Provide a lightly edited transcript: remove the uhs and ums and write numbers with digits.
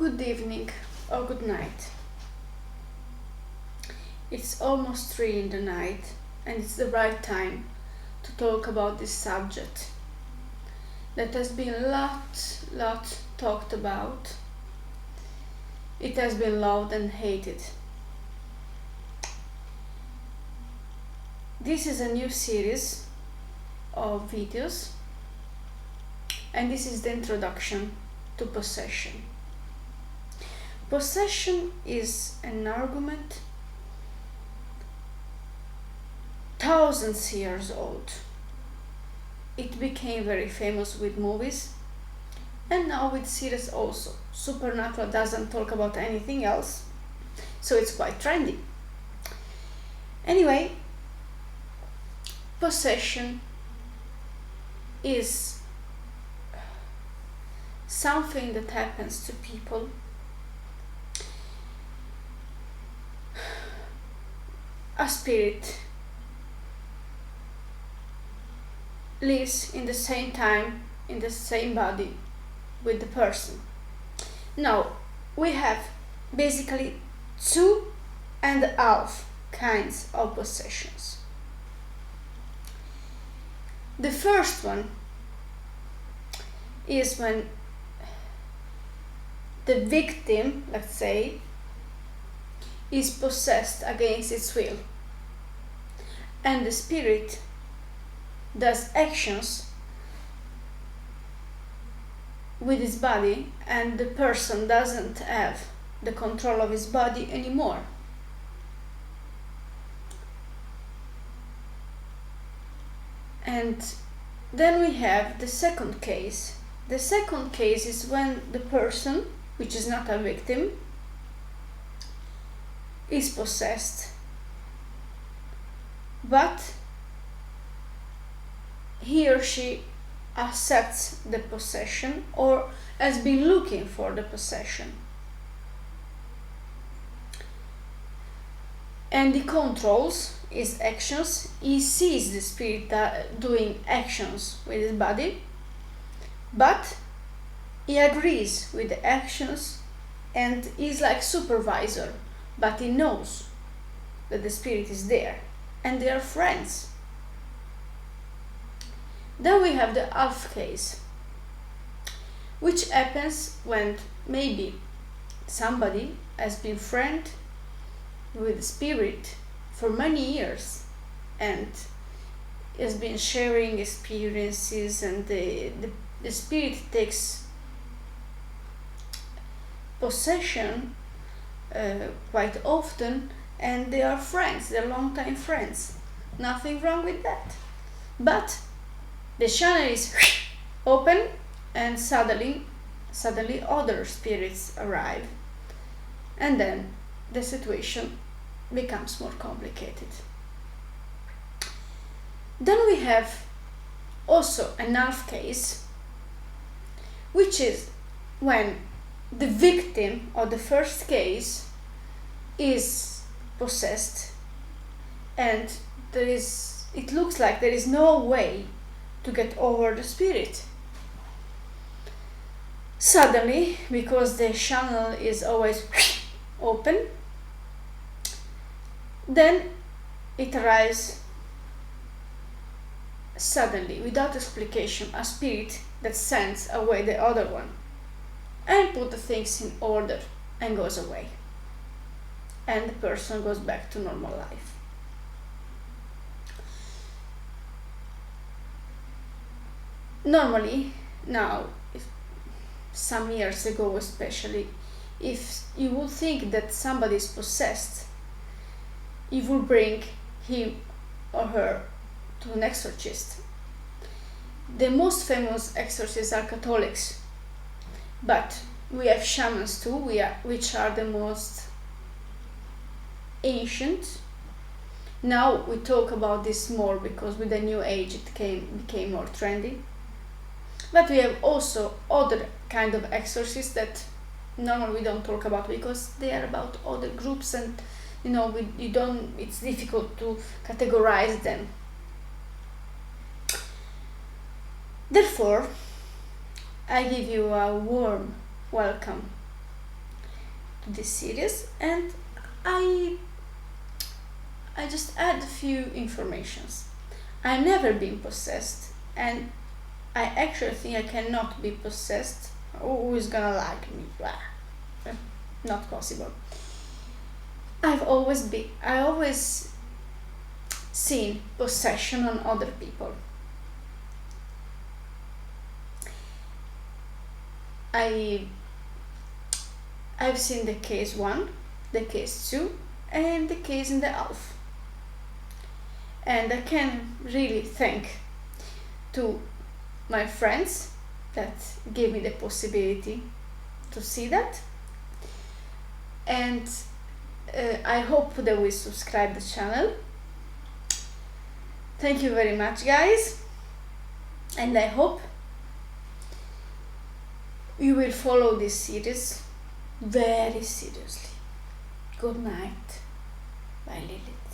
Good evening or good night. It's almost 3 in the night and it's the right time to talk about this subject that has been lot talked about. It has been loved and hated. This is a new series of videos and this is the introduction to possession. Possession is an argument thousands years old. It became very famous with movies and now with series also. Supernatural doesn't talk about anything else, so it's quite trendy. Anyway, possession is something that happens to people a spirit lives in the same time, in the same body with the person. Now, we have basically 2.5 kinds of possessions. The first one is when the victim, let's say, is possessed against its will, and the spirit does actions with his body and the person doesn't have the control of his body anymore. And then we have the second case. The second case is when the person, which is not a victim, is possessed, but he or she accepts the possession or has been looking for the possession, and he controls his actions. He sees the spirit doing actions with his body, but he agrees with the actions and is like supervisor, but he knows that the spirit is there and they are friends. Then we have the half case, which happens when maybe somebody has been friend with the spirit for many years and has been sharing experiences, and the spirit takes possession quite often, and they are friends, they're long-time friends. Nothing wrong with that. But the channel is open and suddenly other spirits arrive, and then the situation becomes more complicated. Then we have also an half case, which is when the victim of the first case is possessed and it looks like there is no way to get over the spirit. Suddenly, because the channel is always open, then it arrives suddenly, without explication, a spirit that sends away the other one and put the things in order and goes away, and the person goes back to normal life. Normally, now, some years ago especially, if you would think that somebody is possessed, you will bring him or her to an exorcist. The most famous exorcists are Catholics, but we have shamans too, which are the most ancient. Now we talk about this more because with the new age it became more trendy. But we have also other kind of exorcists that normally we don't talk about because they are about other groups, and it's difficult to categorize them. Therefore, I give you a warm welcome to this series, and I just add a few informations. I've never been possessed, and I actually think I cannot be possessed. Who is gonna like me? Blah. Not possible. I always seen possession on other people. I've seen the case 1, the case 2, and the case in the half. And I can really thank to my friends that gave me the possibility to see that. And I hope they will subscribe the channel. Thank you very much, guys, and I hope you will follow this series very seriously. Good night. Bye, Lilith.